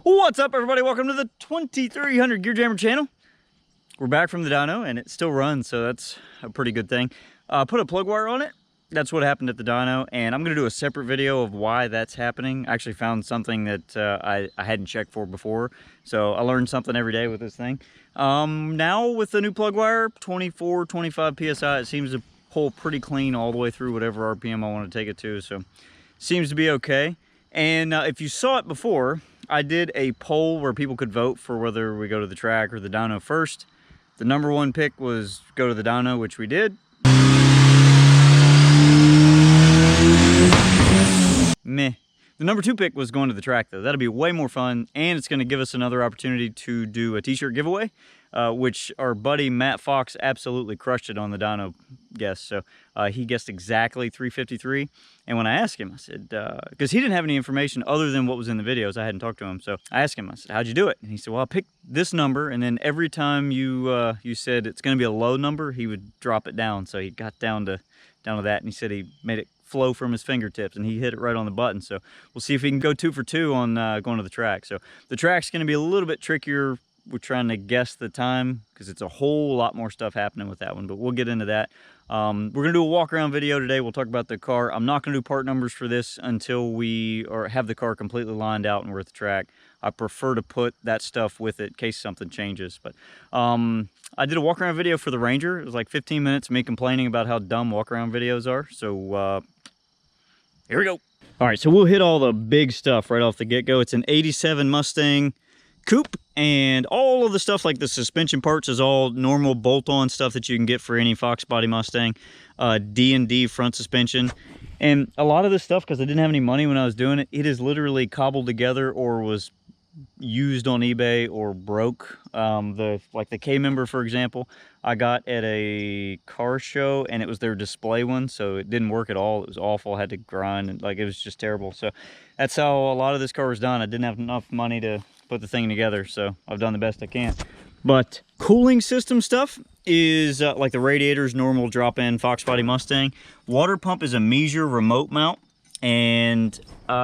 What's up, everybody? Welcome to the 2300 Gear Jammer channel. We're back from the dyno and it still runs, so that's a pretty good thing. Put a plug wire on it. That's what happened at the dyno, and I'm going to do a separate video of why that's happening. I actually found something that I hadn't checked for before, so I learned something every day with this thing. Now with the new plug wire, 24, 25 PSI, it seems to pull pretty clean all the way through whatever RPM I want to take it to, so seems to be okay. And if you saw it before, I did a poll where people could vote for whether we go to the track or the dyno first. The #1 pick was go to the dyno, which we did. Meh. The #2 pick was going to the track, though. That'll be way more fun, and it's going to give us another opportunity to do a t-shirt giveaway, which our buddy Matt Fox absolutely crushed it on the dyno guess. So he guessed exactly 353, and when I asked him, I said, because he didn't have any information other than what was in the videos, I hadn't talked to him, so I asked him, I said, how'd you do it? And he said, well, I picked this number, and then every time you said it's going to be a low number, he would drop it down. So he got down to that, and he said he made it flow from his fingertips, and he hit it right on the button. So we'll see if he can go 2 for 2 on going to the track. So the track's going to be a little bit trickier. We're trying to guess the time because it's a whole lot more stuff happening with that one, but we'll get into that. We're going to do a walk around video today. We'll talk about the car. I'm not going to do part numbers for this until we have the car completely lined out and we're at the track. I prefer to put that stuff with it in case something changes. But I did a walk around video for the Ranger. It was like 15 minutes of me complaining about how dumb walk around videos are. So here we go. All right, so we'll hit all the big stuff right off the get-go. It's an 87 Mustang coupe, and all of the stuff like the suspension parts is all normal bolt-on stuff that you can get for any Fox body Mustang. D&D front suspension, and a lot of this stuff, because I didn't have any money when I was doing it, it is literally cobbled together or was used on eBay or broke. Like the K-Member, for example, I got at a car show, and it was their display one, so it didn't work at all. It was awful. I had to grind, and like it was just terrible. So that's how a lot of this car was done. I didn't have enough money to put the thing together, so I've done the best I can. But cooling system stuff is like the radiator's normal drop-in Fox body Mustang. Water pump is a Measure remote mount, and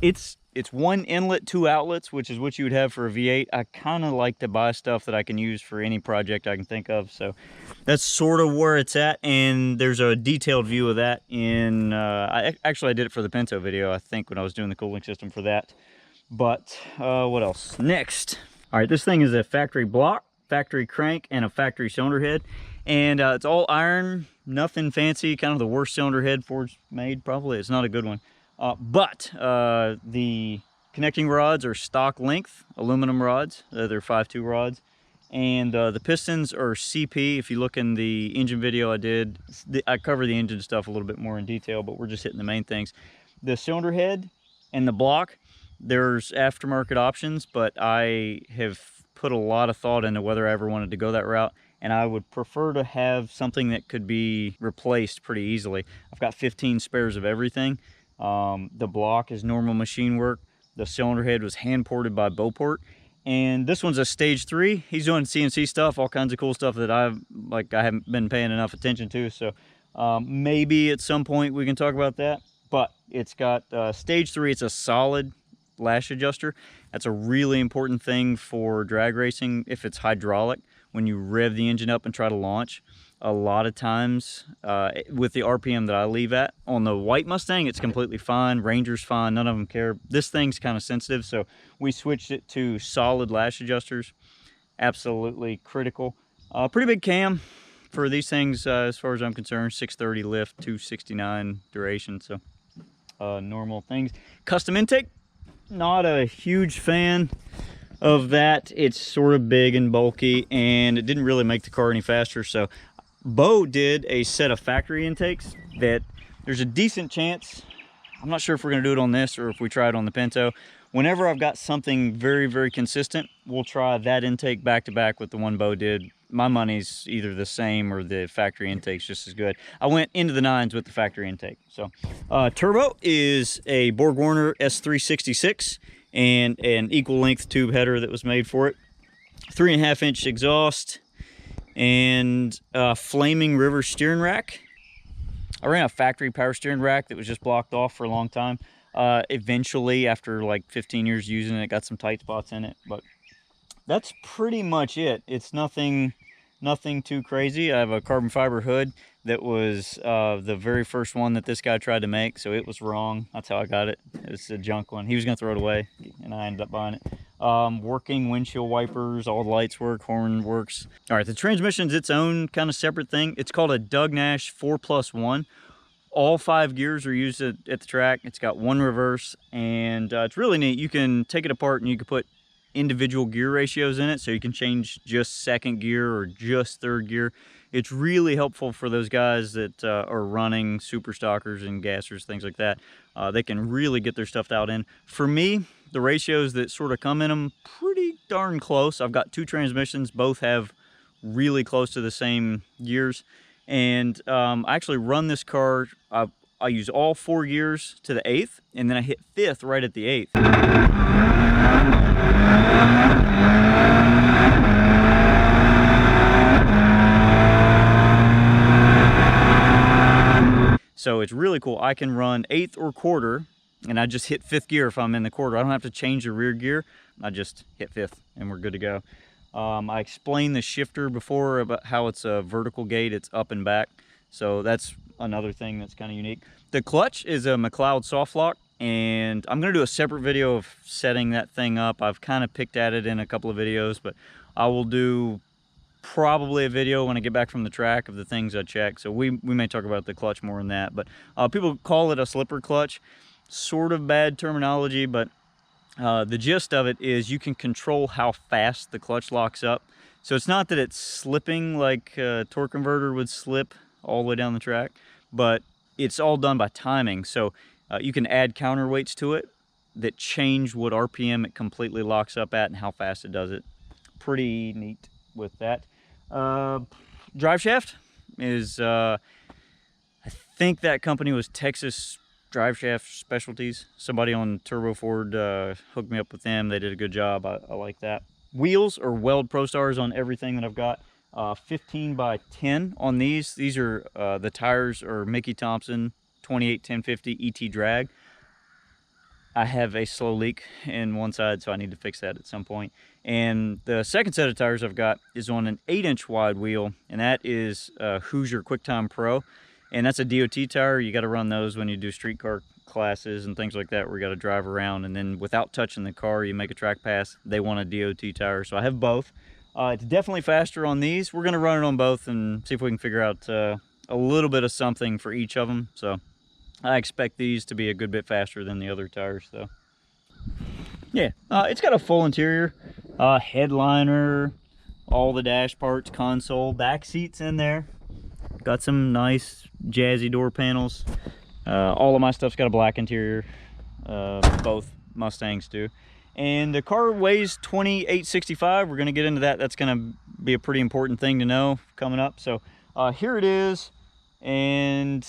it's 1 inlet, 2 outlets, which is what you would have for a V8. I kind of like to buy stuff that I can use for any project I can think of, so that's sort of where it's at. And there's a detailed view of that in I did it for the Pinto video, I think, when I was doing the cooling system for that. But what else? Next. All right, this thing is a factory block, factory crank, and a factory cylinder head. And it's all iron, nothing fancy, kind of the worst cylinder head Ford's made, probably. It's not a good one. But the connecting rods are stock length, aluminum rods. They're 5.2 rods. And the pistons are CP. If you look in the engine video I did, I cover the engine stuff a little bit more in detail, but we're just hitting the main things. The cylinder head and the block, there's aftermarket options, but I have put a lot of thought into whether I ever wanted to go that route, and I would prefer to have something that could be replaced pretty easily. I've got 15 spares of everything. The block is normal machine work. The cylinder head was hand ported by Beauport, and this one's a stage 3. He's doing CNC stuff, all kinds of cool stuff that I haven't been paying enough attention to. So maybe at some point we can talk about that. But it's got stage 3. It's a solid lash adjuster. That's a really important thing for drag racing. If it's hydraulic, when you rev the engine up and try to launch, a lot of times with the RPM that I leave at on the white Mustang, it's completely fine. Ranger's fine, none of them care. This thing's kind of sensitive, so we switched it to solid lash adjusters. Absolutely critical. Pretty big cam for these things as far as I'm concerned. 630 lift, 269 duration, so normal things. Custom intake, not a huge fan of that. It's sort of big and bulky, and it didn't really make the car any faster. So Bo did a set of factory intakes that there's a decent chance, I'm not sure if we're going to do it on this or if we try it on the Pinto. Whenever I've got something very, very consistent, we'll try that intake back to back with the one Bo did. My money's either the same or the factory intake's just as good. I went into the 9s with the factory intake. So turbo is a Borg Warner S366 and an equal length tube header that was made for it. 3.5-inch exhaust and flaming river steering rack. I ran a factory power steering rack that was just blocked off for a long time. Eventually, after like 15 years using it, got some tight spots in it, but that's pretty much it. It's nothing too crazy. I have a carbon fiber hood that was the very first one that this guy tried to make, so it was wrong. That's how I got it. It's a junk one. He was gonna throw it away, and I ended up buying it. Working windshield wipers, all the lights work, horn works. All right, the transmission's its own kind of separate thing. It's called a Doug Nash 4+1. All 5 gears are used at the track. It's got 1 reverse, and it's really neat. You can take it apart and you can put individual gear ratios in it, so you can change just 2nd gear or just 3rd gear. It's really helpful for those guys that are running super stockers and gassers, things like that. They can really get their stuff out in. For me, the ratios that sort of come in them pretty darn close. I've got 2 transmissions, both have really close to the same gears, and I actually run this car. I use all 4 gears to the 8th, and then I hit 5th right at the 8th. So it's really cool. I can run 8th or quarter, and I just hit 5th gear if I'm in the quarter. I don't have to change the rear gear. I just hit 5th, and we're good to go. I explained the shifter before about how it's a vertical gate. It's up and back. So that's another thing that's kind of unique. The clutch is a McLeod soft lock, and I'm going to do a separate video of setting that thing up. I've kind of picked at it in a couple of videos, but I will do probably a video when I get back from the track of the things I check. So we may talk about the clutch more than that, but people call it a slipper clutch. Sort of bad terminology, but the gist of it is you can control how fast the clutch locks up. So it's not that it's slipping like a torque converter would slip all the way down the track, but it's all done by timing. So you can add counterweights to it that change what RPM it completely locks up at and how fast it does it. Pretty neat with that. Drive shaft is, I think that company was Texas Drive Shaft Specialties. Somebody on Turbo Ford hooked me up with them. They did a good job. I like that. Wheels are Weld Pro Stars on everything that I've got. 15 by 10 on these. These are the tires are Mickey Thompson 28-1050 ET drag. I have a slow leak in one side, so I need to fix that at some point. And the second set of tires I've got is on an 8-inch wide wheel, and that is Hoosier QuickTime Pro. And that's a DOT tire. You got to run those when you do streetcar classes and things like that, where you got to drive around, and then without touching the car, you make a track pass. They want a DOT tire, so I have both. It's definitely faster on these. We're going to run it on both and see if we can figure out a little bit of something for each of them. So I expect these to be a good bit faster than the other tires, though. Yeah, it's got a full interior, headliner, all the dash parts, console, back seats in there. Got some nice jazzy door panels. All of my stuff's got a black interior. Both Mustangs do. And the car weighs 2865. We're going to get into that. That's going to be a pretty important thing to know coming up. So here it is. And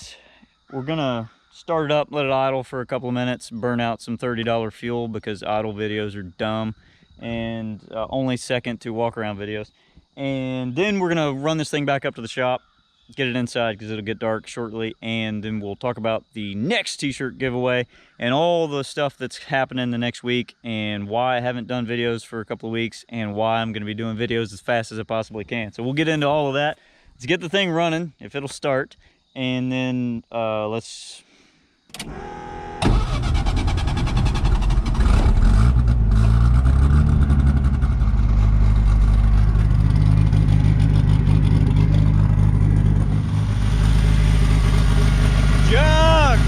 we're going to start it up, let it idle for a couple of minutes, burn out some $30 fuel because idle videos are dumb and only second to walk around videos. And then we're going to run this thing back up to the shop, get it inside because it'll get dark shortly, and then we'll talk about the next t-shirt giveaway and all the stuff that's happening the next week and why I haven't done videos for a couple of weeks and why I'm going to be doing videos as fast as I possibly can. So we'll get into all of that. Let's get the thing running, if it'll start, and then let's... Jug!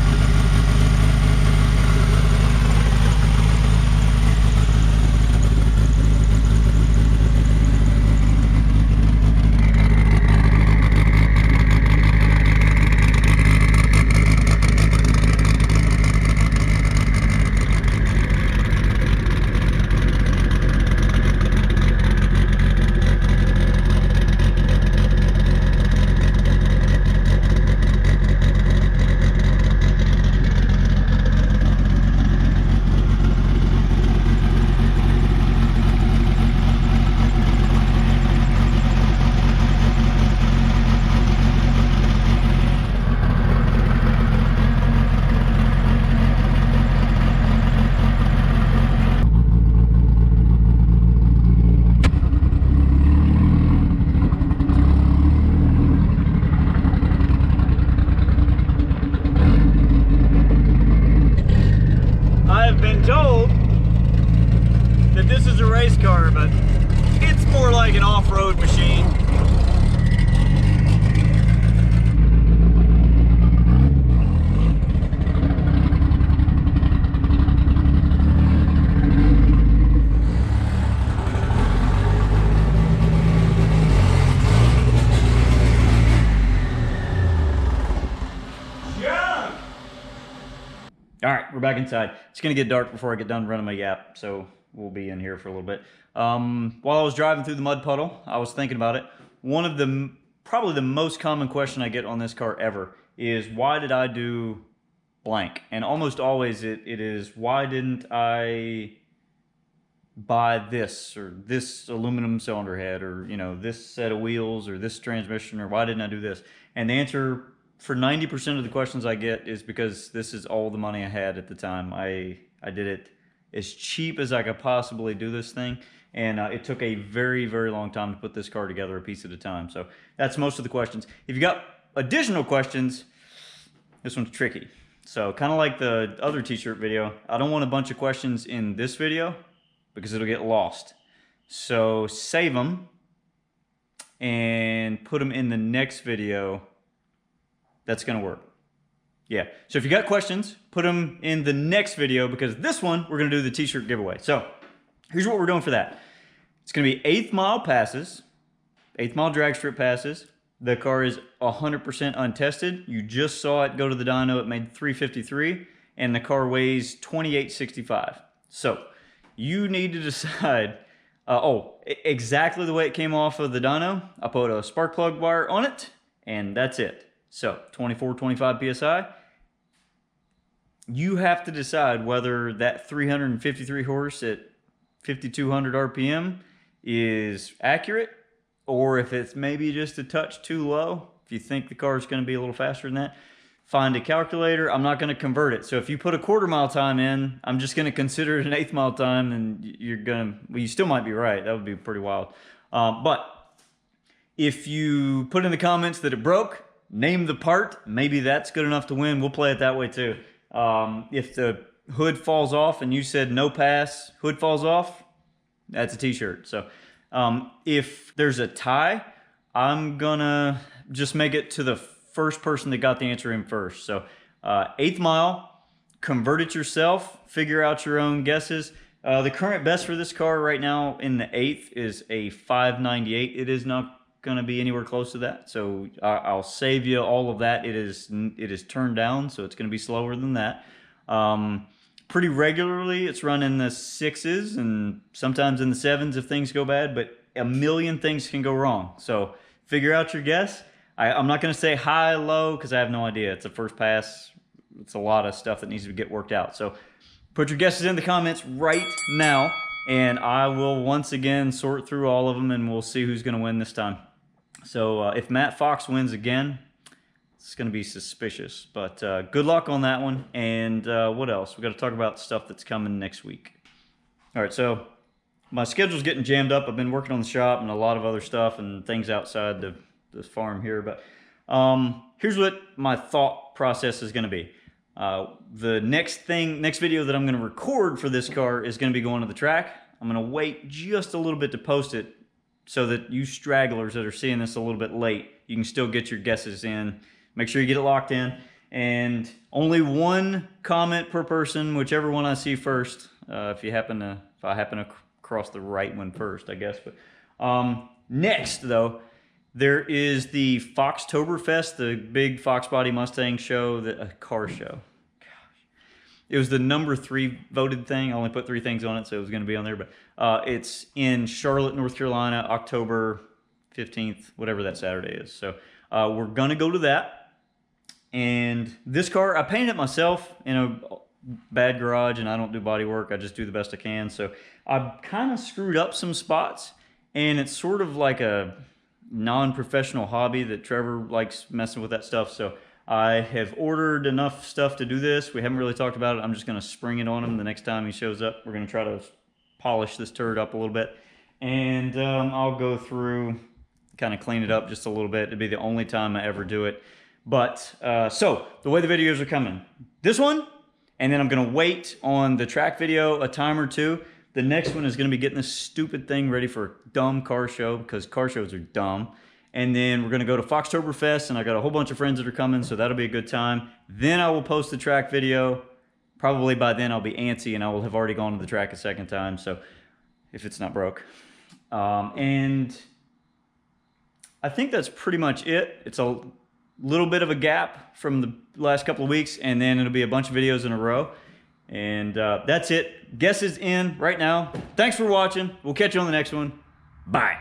like an off-road machine. All right, we're back inside. It's gonna get dark before I get done running my yap, so we'll be in here for a little bit. While I was driving through the mud puddle, I was thinking about it. One of the, probably the most common question I get on this car ever is, why did I do blank? And almost always it is, why didn't I buy this, or this aluminum cylinder head, or, you know, this set of wheels, or this transmission, or why didn't I do this? And the answer for 90% of the questions I get is because this is all the money I had at the time. I did it as cheap as I could possibly do this thing, and it took a very, very long time to put this car together a piece at a time. So that's most of the questions. If you got additional questions, this one's tricky. So kind of like the other t-shirt video, I don't want a bunch of questions in this video because it'll get lost. So save them and put them in the next video. That's gonna work. Yeah, so if you got questions, put them in the next video, because this one, we're gonna do the t-shirt giveaway. So here's what we're doing for that. It's gonna be 8th mile passes, 8th mile drag strip passes. The car is 100% untested. You just saw it go to the dyno, it made 353, and the car weighs 2865. So you need to decide, exactly the way it came off of the dyno. I put a spark plug wire on it, and that's it. So 24, 25 PSI. You have to decide whether that 353 horse at 5,200 RPM is accurate, or if it's maybe just a touch too low. If you think the car is going to be a little faster than that, find a calculator. I'm not going to convert it. So if you put a 1/4 mile time in, I'm just going to consider it an 8th mile time, and you're going to, well, you still might be right. That would be pretty wild. But if you put in the comments that it broke, name the part, maybe that's good enough to win. We'll play it that way too. If the hood falls off and you said no pass, hood falls off, that's a t-shirt. So if there's a tie, I'm gonna just make it to the first person that got the answer in first. So 8th mile, convert it yourself, figure out your own guesses. The current best for this car right now in the 8th is a 598. It is not going to be anywhere close to that, so I'll save you all of that. It is turned down, so it's going to be slower than that. Pretty regularly it's running the 6s and sometimes in the 7s if things go bad, but a million things can go wrong. So figure out your guess. I'm not going to say high, low, because I have no idea. It's a first pass. It's a lot of stuff that needs to get worked out. So put your guesses in the comments right now, and I will once again sort through all of them, and we'll see who's going to win this time. So if Matt Fox wins again, it's going to be suspicious. But good luck on that one. And what else? We got to talk about stuff that's coming next week. All right, so my schedule's getting jammed up. I've been working on the shop and a lot of other stuff and things outside the farm here. But here's what my thought process is going to be. The next video that I'm going to record for this car is going to be going to the track. I'm going to wait just a little bit to post it, so that you stragglers that are seeing this a little bit late, you can still get your guesses in. Make sure you get it locked in. And only one comment per person, whichever one I see first. If I happen to cross the right one first, I guess. But next, though, there is the Foxtoberfest, the big Fox Body Mustang show, a car show. It was the number 3 voted thing. I only put 3 things on it, so it was going to be on there. But it's in Charlotte, North Carolina, October 15th, whatever that Saturday is. So we're going to go to that. And this car, I painted it myself in a bad garage, and I don't do body work. I just do the best I can. So I've kind of screwed up some spots, and it's sort of like a non-professional hobby that Trevor likes messing with that stuff. So I have ordered enough stuff to do this. We haven't really talked about it. I'm just going to spring it on him the next time he shows up. We're going to try to polish this turd up a little bit. And I'll go through, kind of clean it up just a little bit. It'd be the only time I ever do it. But, so, the way the videos are coming. This one, and then I'm going to wait on the track video a time or two. The next one is going to be getting this stupid thing ready for a dumb car show, because car shows are dumb. And then we're going to go to Foxtoberfest, and I got a whole bunch of friends that are coming, so that'll be a good time. Then I will post the track video. Probably by then I'll be antsy, and I will have already gone to the track a second time, so if it's not broke. And I think that's pretty much it. It's a little bit of a gap from the last couple of weeks, and then it'll be a bunch of videos in a row. And that's it. Guess is in right now. Thanks for watching. We'll catch you on the next one. Bye.